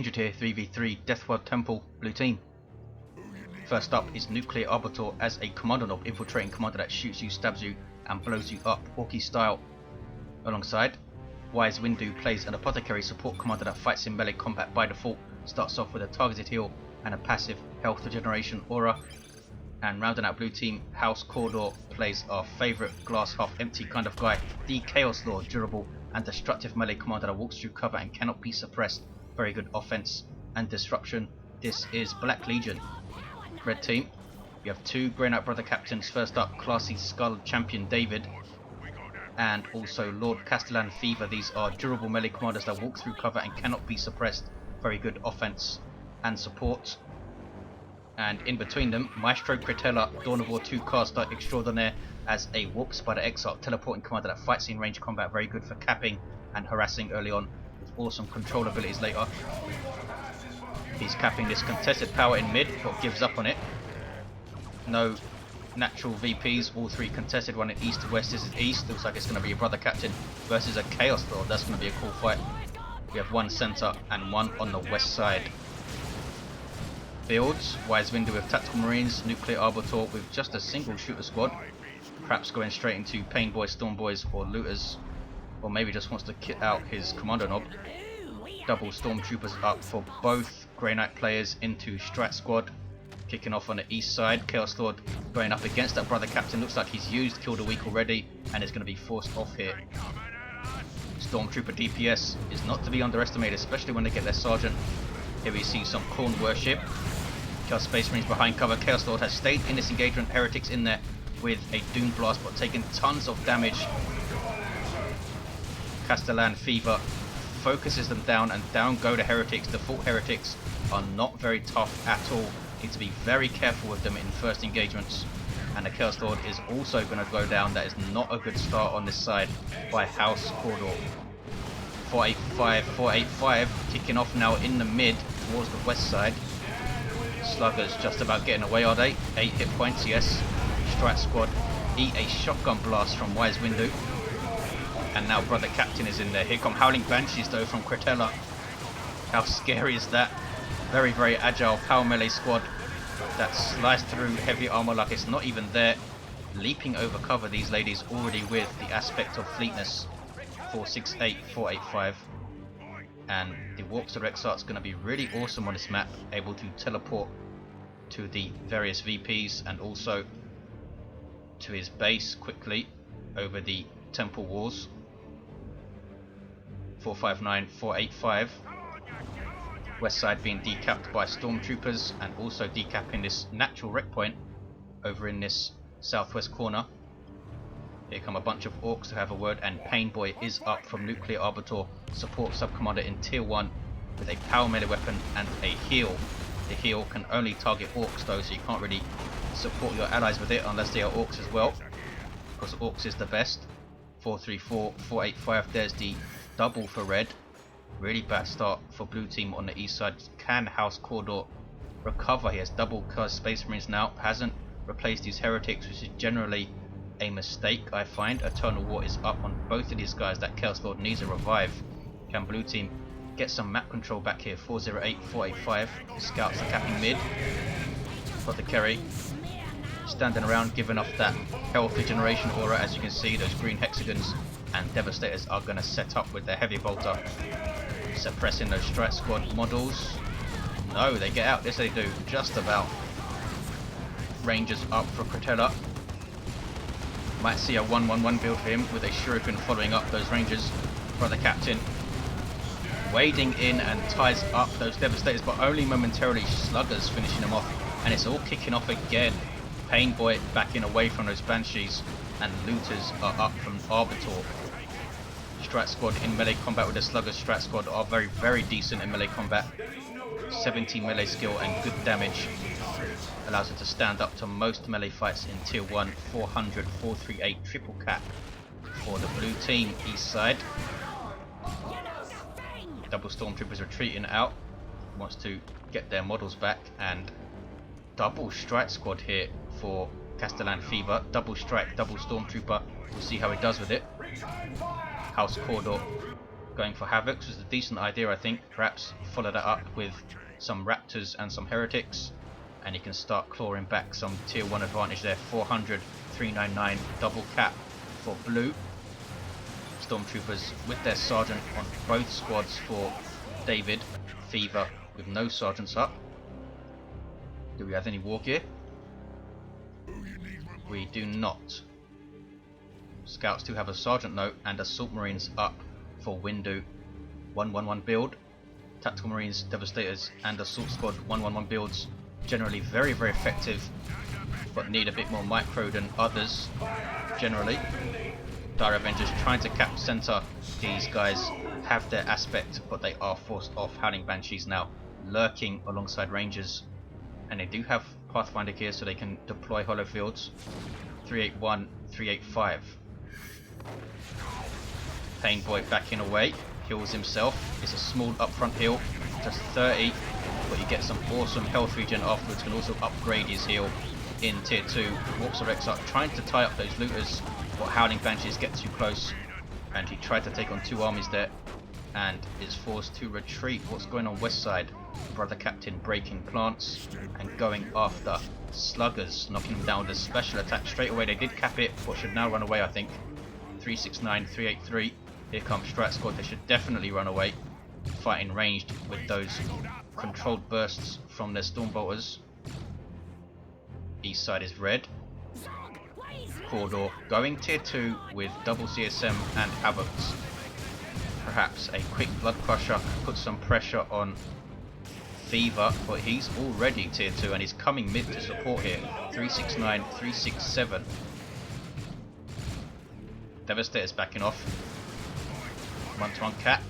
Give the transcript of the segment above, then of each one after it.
injured here. 3v3 Deathworld Temple, blue team. First up is Nuclear Arbiter as a Kommando nob, infiltrating commander that shoots you, stabs you, and blows you up, Orky style. Alongside, Wise Windu plays an Apothecary support commander that fights in melee combat by default, starts off with a targeted heal and a passive health regeneration aura. And rounding out blue team, House Corridor plays our favourite glass half empty kind of guy, the Chaos Lord, durable and destructive melee commander that walks through cover and cannot be suppressed. Very good offense and disruption. This is Black Legion. Red team, we have two Grey Knight brother captains. First up, classy Skull champion David, and also Lord Castellan Feaver. These are durable melee commanders that walk through cover and cannot be suppressed. Very good offense and support. And in between them, Maestro Cretella, Dawn of War 2 caster extraordinaire as a Warp Spider Exarch teleporting commander that fights in range combat. Very good for capping and harassing early on, with awesome control abilities later. He's capping this contested power in mid, but gives up on it. No natural VPs, all three contested, one in east to west. This is east. Looks like it's going to be a brother captain versus a Chaos Lord. That's going to be a cool fight. We have one center and one on the west side. Fields, Wise Windu with Tactical Marines, Nuclear Arbiter with just a single shooter squad, perhaps going straight into Pain Boys, Storm Boys or Looters, or maybe just wants to kit out his Kommando nob. Double Stormtroopers up for both Grey Knight players into Strat Squad, kicking off on the east side. Chaos Lord going up against that brother captain, looks like he's used Kill the Weak already and is going to be forced off here. Stormtrooper DPS is not to be underestimated, especially when they get their sergeant. Here we see some Khorne worship. Just Space Marines behind cover. Chaos Lord has stayed in this engagement. Heretics in there with a Doom Blast, but taking tons of damage. Castellan Feaver focuses them down, and down go the Heretics. Default Heretics are not very tough at all. Need to be very careful with them in first engagements. And the Chaos Lord is also going to go down. That is not a good start on this side by House Corridor. 485, 485, kicking off now in the mid towards the west side. Sluggers just about getting away, are they? 8 hit points, yes. Strat Squad eat a shotgun blast from Wise Windu. And now brother captain is in there. Here come Howling Banshees though from Cretella. How scary is that? Very, very agile power melee squad that sliced through heavy armor like it's not even there. Leaping over cover, these ladies already with the aspect of fleetness. 468, 485. And the Warp Spider Exarch is going to be really awesome on this map, able to teleport to the various VPs and also to his base quickly over the temple walls. 459, 485. West side being decapped by Stormtroopers and also decapping this natural wreck point over in this southwest corner. Here come a bunch of Orks to have a word, and Pain Boy is up from Nuclear Arbiter, support subcommander in tier 1 with a power melee weapon and a heal. The heal can only target Orks though, so you can't really support your allies with it unless they are Orks as well, because Orks is the best. 434, 485, there's the double for red. Really bad start for blue team on the east side. Can House Corridor recover? He has double Space Marines now, hasn't replaced his Heretics, which is generally a mistake, I find. Eternal War is up on both of these guys. That Chaos Lord needs a revive. Can blue team get some map control back here? 408, 485. Scouts are capping mid. Apothecary standing around, giving off that health regeneration aura. As you can see, those green hexagons, and Devastators are going to set up with their heavy bolter, suppressing those Strat Squad models. No, they get out. This they do, just about. Rangers up for Cretella. Might see a 1-1-1 build for him with a Shuriken following up those Rangers. Brother captain wading in and ties up those Devastators, but only momentarily. Sluggers finishing them off, and it's all kicking off again. Pain Boy backing away from those Banshees, and Looters are up from Arbitor. Strat Squad in melee combat with the Sluggers. Strat Squad are very, very decent in melee combat. 70 melee skill and good damage. Allows it to stand up to most melee fights in tier 1. 400, 438 triple cap for the blue team east side. Double Stormtroopers retreating out. Wants to get their models back, and double Strike Squad here for Castellan Feaver. Double strike, double Stormtrooper. We'll see how he does with it. House Corridor Going for Havocs was a decent idea, I think. Perhaps follow that up with some Raptors and some Heretics, and you can start clawing back some tier 1 advantage there. 400, 399, double cap for blue. Stormtroopers with their sergeant on both squads for David. Feaver with no sergeants up. Do we have any war gear? We do not. Scouts do have a sergeant note and assault marines up for Windu. 111 build. Tactical marines, devastators and assault squad 111 builds. Generally very effective, but need a bit more micro than others generally. Dire Avengers trying to cap center. These guys have their aspect, but they are forced off. Howling Banshees now lurking alongside Rangers, and they do have Pathfinder gear so they can deploy hollow fields. 381, 385. Painboy backing away, heals himself. It's a small upfront heal, just 30, but you get some awesome health regen afterwards. Can also upgrade his heal in tier 2. Orks of Exarch trying to tie up those looters, but Howling Banshees get too close, and he tried to take on 2 armies there and is forced to retreat. What's going on west side? Brother Captain breaking plants and going after sluggers, knocking them down with a special attack straight away. They did cap it, but should now run away, I think. 369, 383. Here comes Strat Squad. They should definitely run away. Fighting ranged with those controlled bursts from their Stormbolters. East side is red. Corridor going tier 2 with double CSM and Havocs. Perhaps a quick Blood Crusher put some pressure on Feaver, but he's already tier 2 and he's coming mid to support here. 369, 367. Devastator's backing off. 1-to-1 cap.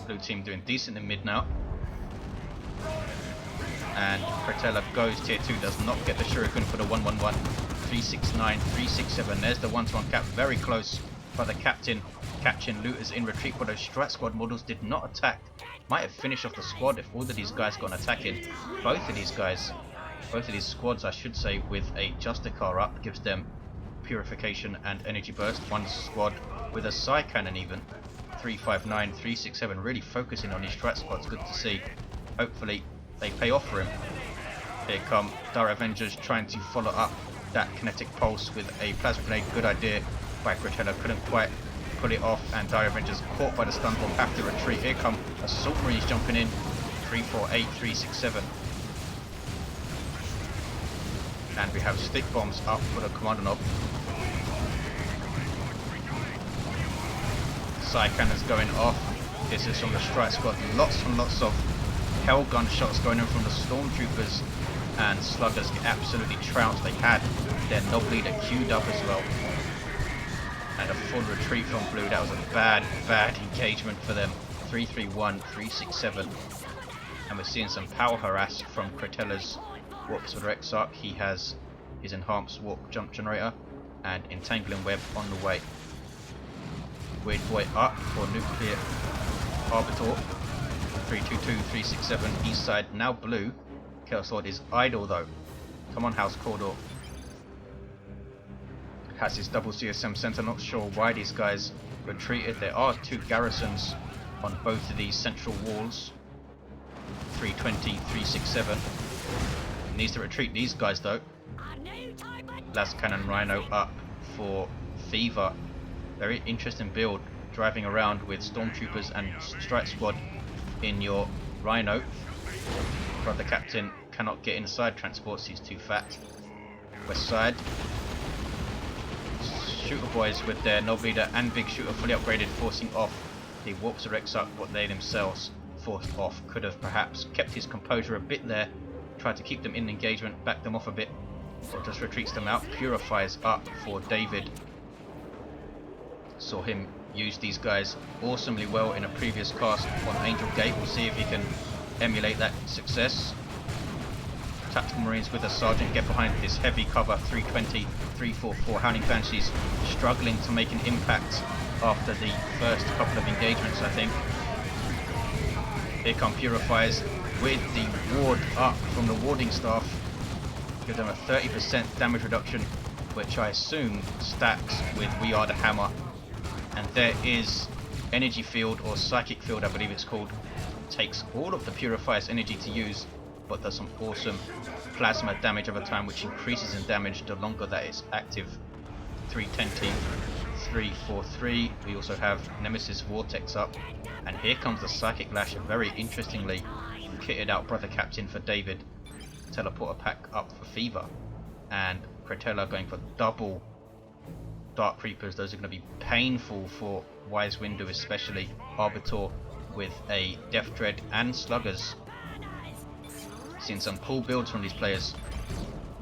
Blue team doing decent in mid now. And Cretella goes tier 2, does not get the Shuriken for the 111. 369, 367. There's the 1-to-1 cap, very close. But the captain catching looters in retreat, but those Strat Squad models did not attack. Might have finished off the squad if all of these guys got an attack in. Both of these squads, I should say, with a Justicar up gives them purification and energy burst. One squad with a Psy Cannon even. 359, 367, really focusing on these Strat Squads, good to see. Hopefully they pay off for him. Here come Dire Avengers trying to follow up that kinetic pulse with a plasma grenade. Good idea by Cretella, couldn't quite pull it off, and Dire Avengers caught by the stun bomb, have to retreat. Here come Assault Marines jumping in. 348, 367. And we have stick bombs up for the Kommando knob. Psy cannons going off. This is from the Strike Squad. Lots and lots of hell gun shots going in from the Stormtroopers, and Sluggers get absolutely trounced. They had their Knob Leader queued up as well. And a full retreat from blue. That was a bad engagement for them. 331, 367. And we're seeing some power harass from Cretella's Warps with Exarch. He has his enhanced warp jump generator and entangling web on the way. Weird Boy up for nuclear Arbitor. 322, 367. East side now blue. Chaos Sword is idle though. Come on, House Corridor. Has his double CSM center. Not sure why these guys retreated. There are 2 garrisons on both of these central walls. 320, 367. Needs to retreat these guys though. Las Cannon Rhino up for Feaver. Very interesting build, driving around with Stormtroopers and Strike Squad in your Rhino. Brother Captain cannot get inside transports, he's too fat. West side. Shooter Boys with their Knob Leader and Big Shooter fully upgraded, forcing off the Warps of Exarch, what they themselves forced off. Could have perhaps kept his composure a bit there, tried to keep them in engagement, back them off a bit, but just retreats them out. Purifies up for David. Saw him use these guys awesomely well in a previous cast on Angel Gate. We'll see if he can emulate that success. Tactical Marines with a Sergeant get behind this heavy cover. 320, 344. Howling Banshees struggling to make an impact after the first couple of engagements, I think. Here come Purifiers with the ward up from the warding staff. Give them a 30% damage reduction, which I assume stacks with We Are the Hammer. And there is energy field, or psychic field I believe it's called. Takes all of the purifier's energy to use, but does some awesome plasma damage over time, which increases in damage the longer that it's active. 320, 343. We also have Nemesis Vortex up, and here comes the Psychic Lash, very interestingly kitted out Brother Captain for David, Teleporter Pack up for Feaver, and Cretella going for double Dark Creepers. Those are going to be painful for Wise Windu, especially Arbitor with a Death Dread and Sluggers. Seeing some cool builds from these players.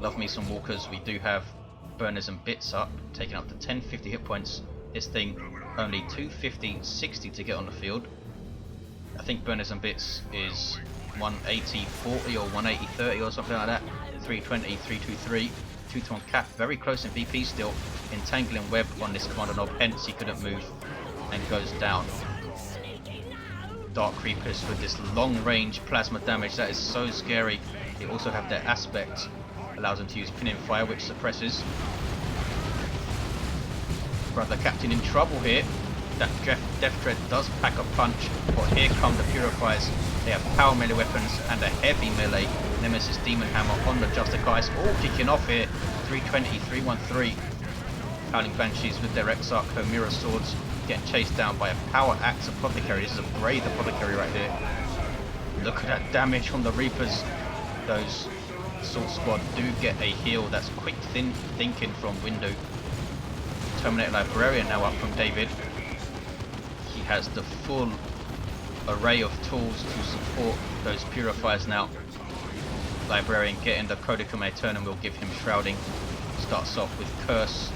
Love me some Walkers. We do have Burners and Bits up, taking up to 1050 hit points. This thing only 250-60 to get on the field. I think Burners and Bits is 180-40 or 180-30 or something like that. 320-323. 2-to-1 cap, very close in VP still. Entangling web on this Kommando knob, hence he couldn't move and goes down. Dark Creepers with this long range plasma damage, that is so scary. They also have their aspect, allows them to use Pinning Fire, which suppresses. Brother Captain in trouble here. That Death Dread does pack a punch, but here come the Purifiers. They have power melee weapons and a heavy melee Nemesis Demon Hammer on the Justice, all kicking off here. 320, 313. Howling Banshees with their Exarch Chimera swords getting chased down by a Power Axe Apothecary. This is a brave Apothecary right here. Look at that damage from the Reapers. Those Assault Squad do get a heal. That's quick thinking from Windu. Terminator Librarian now up from David. He has the full array of tools to support those Purifiers now. Librarian getting the Codicum Aeternum will give him Shrouding. Starts off with Curse,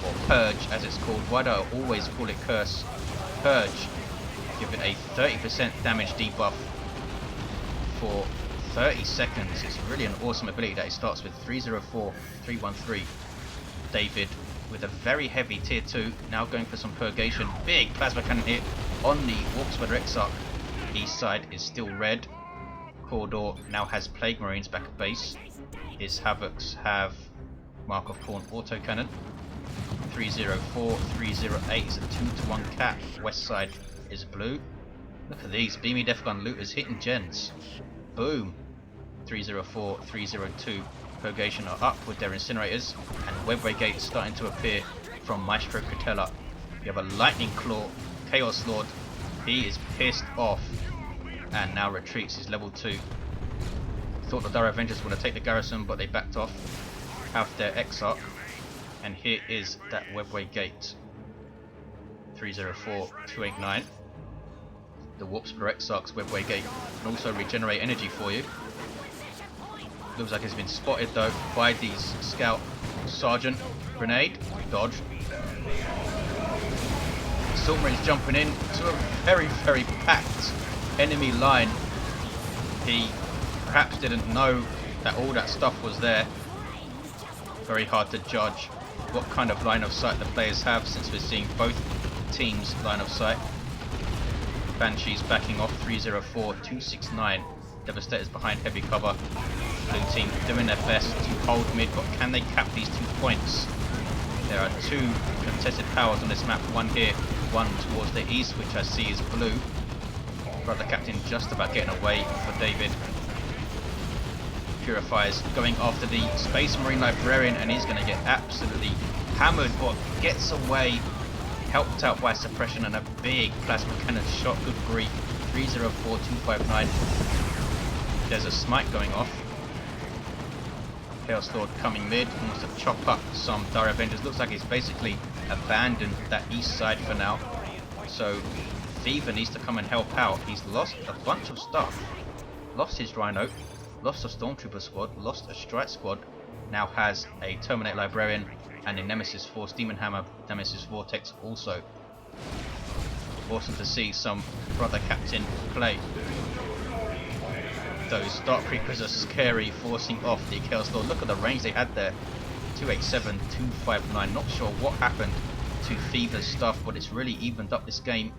or Purge as it's called. Why do I always call it Curse? Purge. Give it a 30% damage debuff for 30 seconds. It's really an awesome ability that it starts with. 304, 313. David with a very heavy tier 2, now going for some Purgation. Big plasma cannon hit on the Orks with Exarch. East side is still red. Corridor now has Plague Marines back at base. His Havocs have Mark of Pawn autocannon. 304, 308 is a 2-to-1 cap. West side is blue. Look at these Beamy Death Gun looters hitting gens. Boom. 304, 302. Purgation are up with their incinerators, and Webway Gates starting to appear from Maestro Cretella. You have a Lightning Claw, Chaos Lord. He is pissed off and now retreats. His level 2. Thought the Dire Avengers were going to take the garrison, but they backed off. Have their Exarch, and here is that Webway Gate. 304, 289. The Warps per Exarch's Webway Gate can also regenerate energy for you. Looks like it's been spotted though by these Scout Sergeant. Grenade, dodge. Assault Marines jumping in to a very, very packed enemy line. He perhaps didn't know that all that stuff was there. Very hard to judge what kind of line of sight the players have, since we're seeing both teams' line of sight. Banshees backing off. 304, 269. Devastators behind heavy cover. Blue team doing their best to hold mid, but can they cap these 2 points? There are 2 contested powers on this map, one here, one towards the east, which I see is blue. Brother Captain just about getting away for David. Purifiers going after the Space Marine Librarian, and he's going to get absolutely hammered, but gets away, helped out by suppression and a big plasma cannon shot. Good grief. 304, 259. There's a smite going off. Chaos Lord coming mid, wants to chop up some Dire Avengers. Looks like he's basically abandoned that east side for now. So Feaver needs to come and help out. He's lost a bunch of stuff. Lost his Rhino, lost a Stormtrooper squad, lost a Strike squad. Now has a Terminator Librarian and a Nemesis Force Demon Hammer, Nemesis Vortex also. Awesome to see some Brother Captain play. Those Dark Creepers are scary, forcing off the Chaos Lord. Look at the range they had there. 287, 259. Not sure what happened to Feaver's stuff, but it's really evened up this game.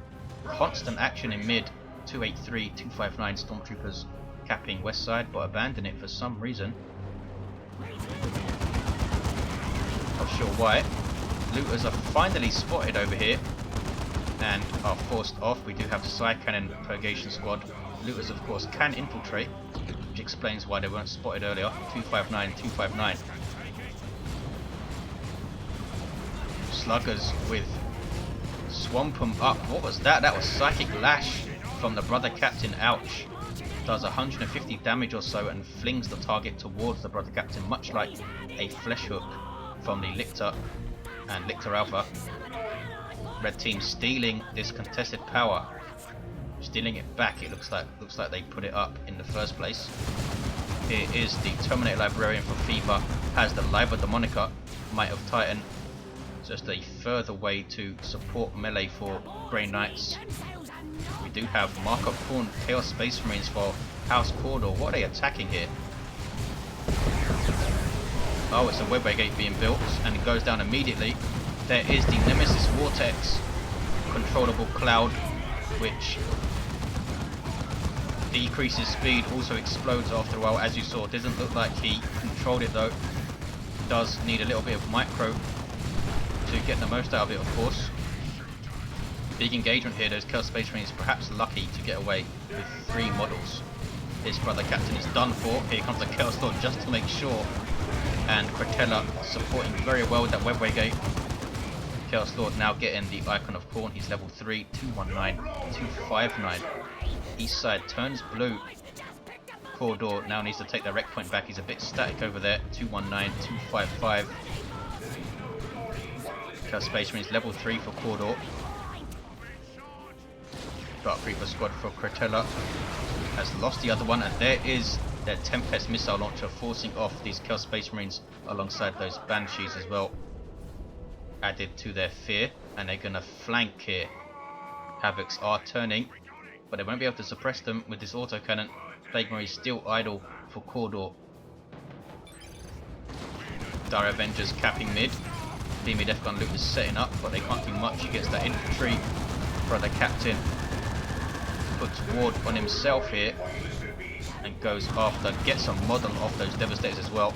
Constant action in mid. 283, 259 Stormtroopers capping west side, but abandon it for some reason. Not sure why. Looters are finally spotted over here. and are forced off. We do have Psy Cannon Purgation Squad. Looters, of course, can infiltrate, which explains why they weren't spotted earlier. 259, 259. Sluggers with Swamp 'em up. What was that? That was Psychic Lash from the Brother Captain. Ouch. Does 150 damage or so and flings the target towards the Brother Captain, much like a Flesh Hook from the Lictor and Lictor Alpha. Red team stealing this contested power, stealing it back. It looks like they put it up in the first place. Here is the Terminator Librarian for Feaver, has the Liber Demonica, Might of Titan, just a further way to support melee for Grey Knights. We do have Markup Pawn Chaos Space Marines for House Cordor. What are they attacking here? Oh, it's a webway gate being built, and it goes down immediately. There is the Nemesis Vortex, controllable cloud, which decreases speed, also explodes after a while, as you saw. Doesn't look like he controlled it though. Does need a little bit of micro to get the most out of it, of course. Big engagement here. Those Chaos Space Marines perhaps lucky to get away with 3 models. His Brother Captain is done for. Here comes the Chaos Lord just to make sure. And Cretella supporting very well with that webway gate. Chaos Lord now getting the Icon of Khorne. He's level 3, 219, 259. East side turns blue. Cordor now needs to take the rec point back. He's a bit static over there. 219, 255. Chaos Space Marines level 3 for Cordor. Dark Reaper squad for Cretella has lost the other one, and there is their Tempest missile launcher forcing off these Chaos Space Marines alongside those Banshees as well, added to their fear, and they're gonna flank here. Havocs are turning, but they won't be able to suppress them with this autocannon. Plague Marine still idle for Cordor. Dire Avengers capping mid. Beamy Death Gun loop is setting up, but they can't do much against that infantry. Brother Captain puts ward on himself here and goes after, gets a model off those Devastators as well.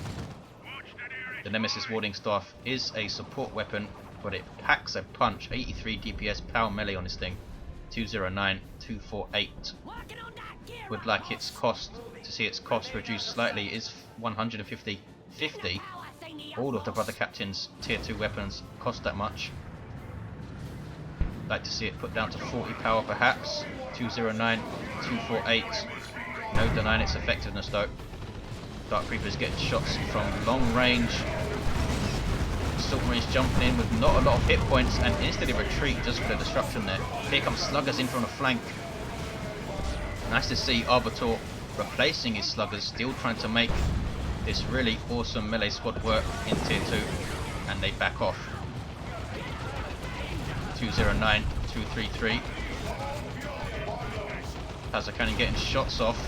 The Nemesis Warding Staff is a support weapon, but it packs a punch. 83 DPS power melee on this thing. 209, 248. Would like its cost, to see its cost reduced slightly, is 150, 50. All of the Brother Captain's tier 2 weapons cost that much. Like to see it put down to 40 power perhaps. 209, 248. No denying its effectiveness though. Dark Reapers getting shots from long range. Assault Marines jumping in with not a lot of hit points and instantly retreat just for the disruption there. Here comes Sluggers in from the flank. Nice to see Arbitor replacing his Sluggers, still trying to make this really awesome melee squad work in tier 2, and they back off. 209, 233. Laser Cannon getting shots off,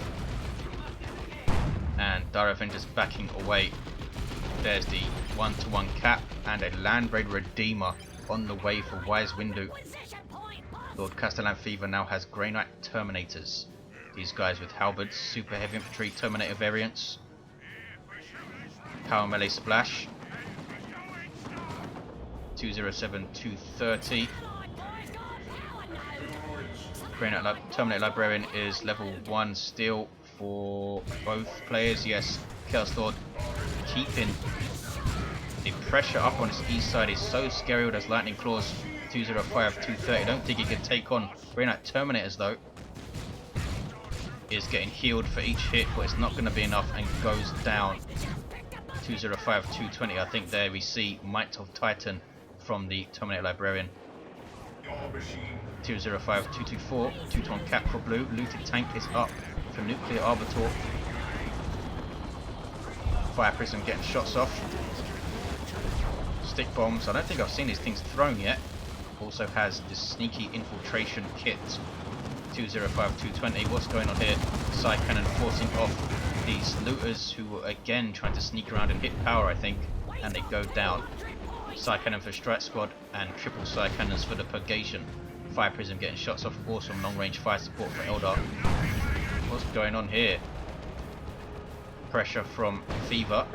and Dire Avengers backing away. There's the 1-to-1 cap and a Landbraid Redeemer on the way for Wise Windu. Lord Castellan Feaver now has Grey Knight Terminators. These guys with halberds, super heavy infantry Terminator variants. Power melee splash. 207, 230. Grey Knight Terminator Librarian is level 1 still for both players. Yes, Chaos Lord keeping the pressure up on his east side is so scary with those lightning claws. 205, 230. I don't think he can take on Grey Knight Terminators though. Is getting healed for each hit, but it's not going to be enough and goes down. 205, 220. I think there we see Might of Titan from the Terminator Librarian. 205, 224. 2-to-1 cap for blue. Looted tank is up for Nuclear Arbitor. Fire Prism getting shots off. Stick bombs. I don't think I've seen these things thrown yet. Also has this sneaky infiltration kit. 205, 220. What's going on here? Psy Cannon forcing off these looters who were again trying to sneak around and hit power, I think, and they go down. Psy Cannon for Strike Squad and triple Psy Cannons for the Purgation. Fire Prism getting shots off. Awesome long range fire support for Eldar. What's going on here? Pressure from Feaver.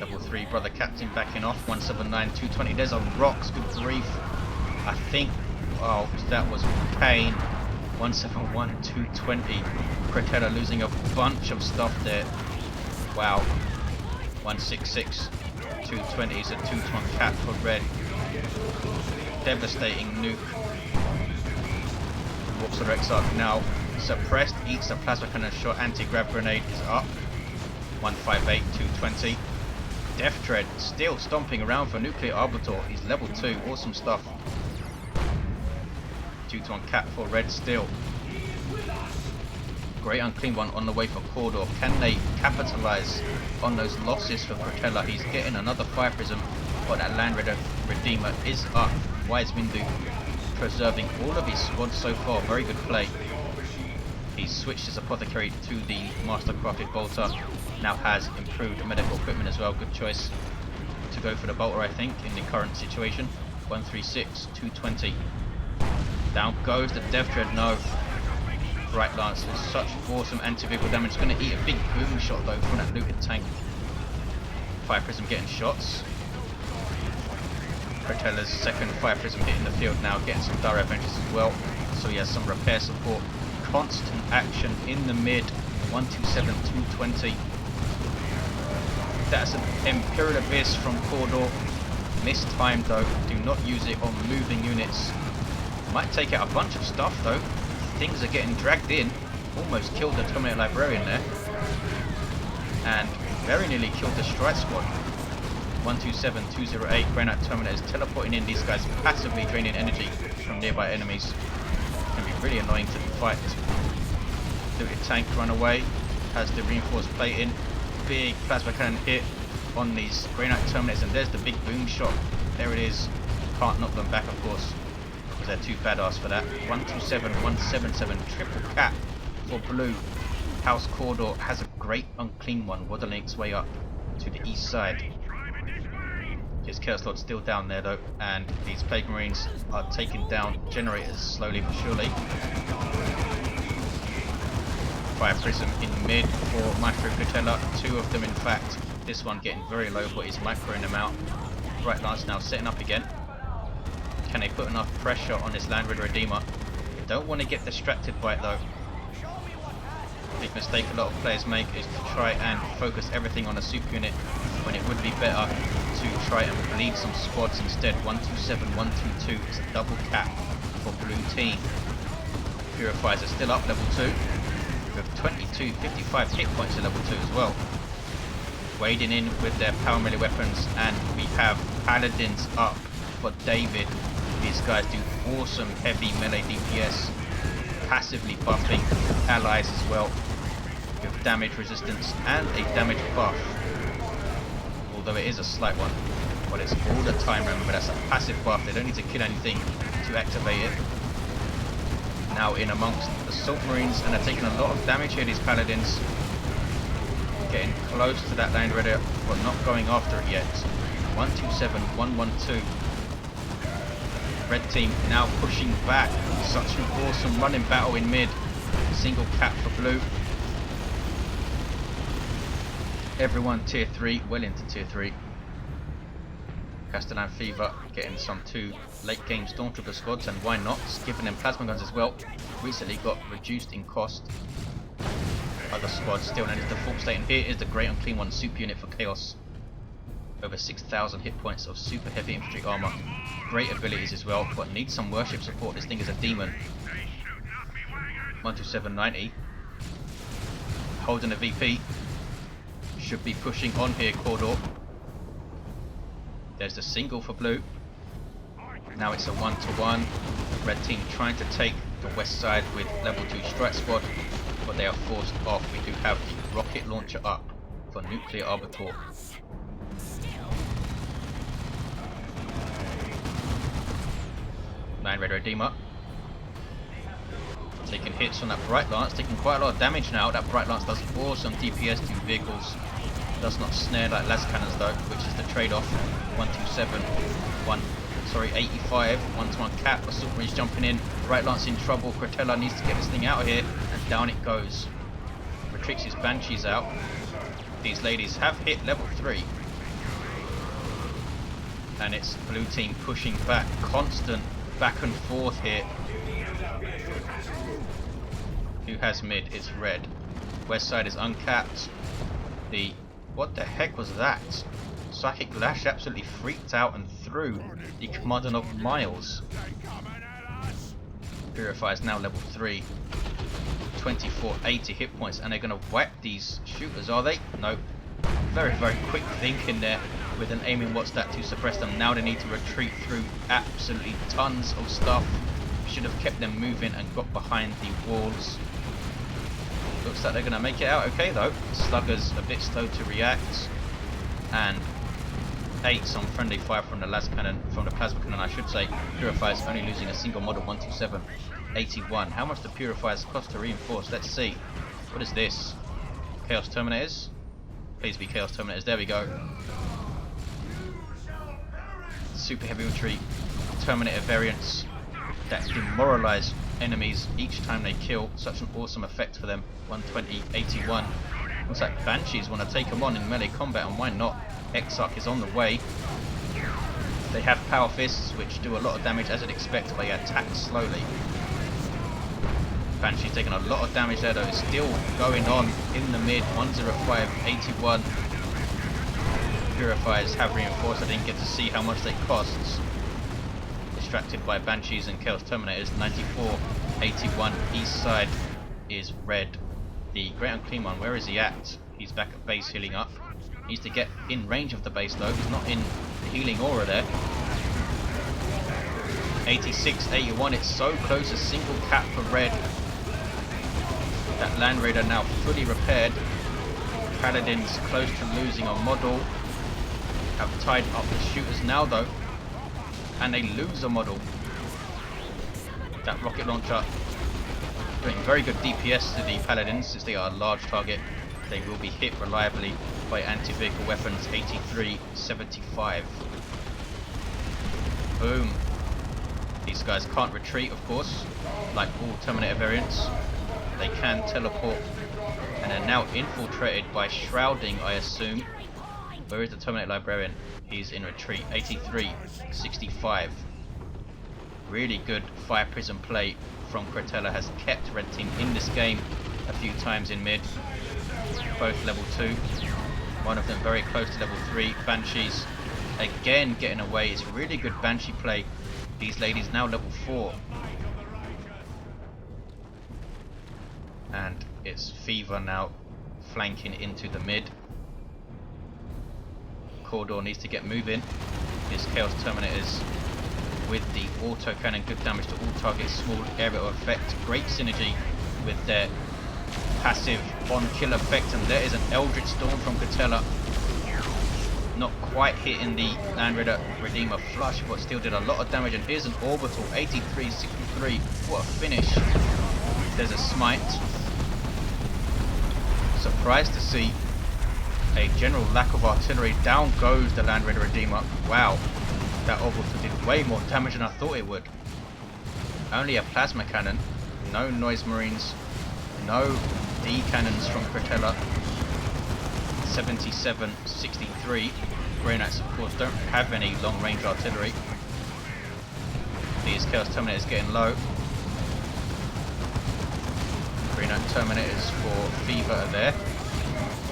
Level 3 Brother Captain backing off. 179, 220. There's a Orks, good grief. I think, oh, that was pain. 171, 220. Cretella losing a bunch of stuff there. Wow. 166, 220 is a 2-to-1 cap for red. Devastating nuke. Warps the Exarch now. Suppressed, eats a plasma cannon shot. Anti-grav grenade is up. 158, 220. Death Tread still stomping around for Nuclear Arbiter. He's level 2. Awesome stuff. 2-to-1 cap for red still. Great Unclean One on the way for Cawdor. Can they capitalize on those losses for Cretella? He's getting another Fire Prism, but that Land Redeemer is up. Wise Windu preserving all of his squad so far. Very good play. He's switched his Apothecary to the Master Crafted Bolter. Now has improved medical equipment as well. Good choice to go for the Bolter, I think, in the current situation. 136, 220. Down goes the Death Tread. No. Bright Lance with such awesome anti-vehicle damage. It's going to eat a big boom shot though from that looted tank. Fire Prism getting shots. Cretella's second Fire Prism hitting the field now, getting some direct benches as well. So he has some repair support. Constant action in the mid. 127, 220. That's an Imperial Abyss from Cawdor. Missed time though. Do not use it on moving units. Might take out a bunch of stuff though. Things are getting dragged in. Almost killed the Terminator Librarian there. And very nearly killed the Strike Squad. 127, 208. Granite Terminators teleporting in. These guys passively draining energy from nearby enemies. Can be really annoying to fight. Looted tank run away. Has the reinforced plate in. Big plasma cannon hit on these Granite Terminators. And there's the big boom shot. There it is. Can't knock them back, of course. They're too badass for that. 127, 177, triple cap for blue. House Cawdor has a Great Unclean One waddling its way up to the east side. His Chaos Lord still down there though, and these Plague Marines are taking down generators slowly but surely. Fire Prism in mid for Maestro Cretella. Two of them in fact. This one getting very low, but he's microing them out. Bright Lance now setting up again. Can they put enough pressure on this Land Redeemer? They don't want to get distracted by it though. Big mistake a lot of players make is to try and focus everything on a super unit when it would be better to try and bleed some squads instead. 127, 122 is a double cap for blue team. Purifiers are still up level 2 with 22, 55 hit points at level 2 as well. Wading in with their power melee weapons, and we have Paladins up for David. These guys do awesome heavy melee DPS, passively buffing allies as well, with damage resistance and a damage buff. Although it is a slight one, but it's all the time, remember that's a passive buff, they don't need to kill anything to activate it. Now in amongst the Assault Marines, and they're taking a lot of damage here, these Paladins. Getting close to that Land Raider, but not going after it yet. 127, 112. Red team now pushing back. Such an awesome running battle in mid. Single cap for blue. Everyone tier 3, well into tier 3. Castellan Feaver getting some 2 late game Stormtrooper squads, and why not? Giving them plasma guns as well. Recently got reduced in cost. Other squads still in its default state, and here is the Great Unclean One super unit for Chaos. Over 6,000 hit points of super heavy infantry armor. Great abilities as well, but needs some worship support. This thing is a demon. 12790. Holding a VP. Should be pushing on here, Cawdor. There's the single for blue. Now it's a 1-to-1. Red team trying to take the west side with level 2 strike squad, but they are forced off. We do have the rocket launcher up for Nuclear Arbiter. Land Redeemer taking hits on that Bright Lance, taking quite a lot of damage now. That Bright Lance does awesome DPS to vehicles. Does not snare like las cannons though, which is the trade-off. 127, 85, 1-to-1 cap. Assault Marines jumping in. Bright Lance in trouble. Cretella needs to get this thing out of here, and down it goes. Retreats his Banshees out. These ladies have hit level 3. And it's blue team pushing back. Constant back and forth here. Who has mid? It's red. West side is uncapped. What the heck was that? Psychic Lash absolutely freaked out and threw the Commando of Miles. Purify is now level 3. 2480 hit points, and they're going to wipe these shooters, are they? No. Very, very quick thinking there with an aiming what's that to suppress them. Now they need to retreat through absolutely tons of stuff. Should have kept them moving and got behind the walls. Looks like they're going to make it out okay though. Slugger's a bit slow to react, and some friendly fire from the plasma cannon, I should say. Purifier's only losing a single model. 127, 81. How much do Purifiers cost to reinforce? Let's see. What is this? Chaos Terminators? Please be Chaos Terminators. There we go. Super heavy infantry Terminator variants that demoralize enemies each time they kill. Such an awesome effect for them. 120, 81. Looks like Banshees want to take them on in melee combat, and why not? Exarch is on the way. They have power fists which do a lot of damage as you'd expect, but they attack slowly. Banshee's taking a lot of damage there though. It's still going on in the mid. 105, 81. Purifiers have reinforced. I didn't get to see how much they cost. Distracted by Banshees and Chaos Terminators. 94, 81. East side is red. The Great Unclean One, where is he at? He's back at base healing up. Needs to get in range of the base though. He's not in the healing aura there. 86, 81. It's so close. A single cap for red. That Land Raider now fully repaired. Paladins close to losing a model. Have tied up the shooters now though, and they lose a model. That rocket launcher doing very good DPS to the Paladins, since they are a large target. They will be hit reliably by anti-vehicle weapons. 83, 75. Boom. These guys can't retreat, of course, like all Terminator variants. They can teleport, and are now infiltrated by shrouding, I assume. Where is the Terminator Librarian? He's in retreat. 83, 65. Really good fire prism play from Cretella has kept red team in this game a few times in mid. Both level 2. One of them very close to level 3. Banshees again getting away. It's really good Banshee play. These ladies now level 4. And it's Feaver now flanking into the mid. Corridor needs to get moving. His Chaos Terminators with the auto cannon, good damage to all targets, small area of effect, great synergy with their passive on kill effect, and there is an Eldritch Storm from Cretella. Not quite hitting the Land Raider Redeemer flush, but still did a lot of damage, and here's an Orbital. 83, 63. What a finish. There's a smite. Surprised to see a general lack of artillery. Down goes the Land Raider Redeemer. Wow, that Orbital did way more damage than I thought it would. Only a plasma cannon, no noise marines, no D cannons from Cretella. 77, 63. Grey Knights, of course, don't have any long range artillery. These Chaos Terminators getting low. Grey Knight Terminators for Feaver are there.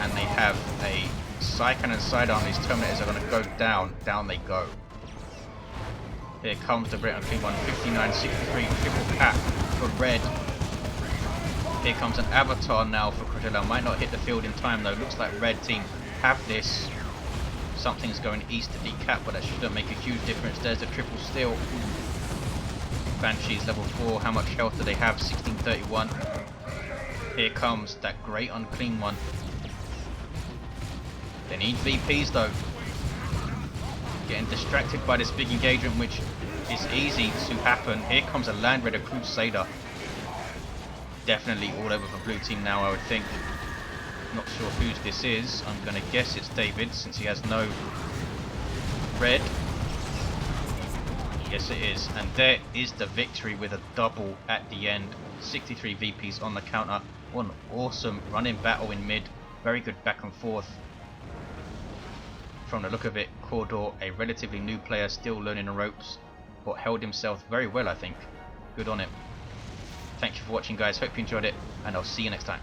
And they have a Psy Cannon sidearm. These Terminators are going to go down. Down they go. Here comes the Great Unclean One. 59, 63. Triple cap for red. Here comes an Avatar now for Cretella. Might not hit the field in time though. Looks like red team have this. Something's going east to decap, but that shouldn't make a huge difference. There's the triple steal. Banshees level 4. How much health do they have? 1631. Here comes that Great Unclean One. They need VPs though. Getting distracted by this big engagement, which is easy to happen. Here comes a Land Raider Crusader. Definitely all over for blue team now, I would think. Not sure whose this is. I'm going to guess it's David, since he has no red. Yes it is. And there is the victory with a double at the end. 63 VPs on the counter. What an awesome running battle in mid. Very good back and forth. From the look of it, Corridor, a relatively new player, still learning the ropes. but held himself very well, I think. Good on him. Thank you for watching, guys. Hope you enjoyed it, and I'll see you next time.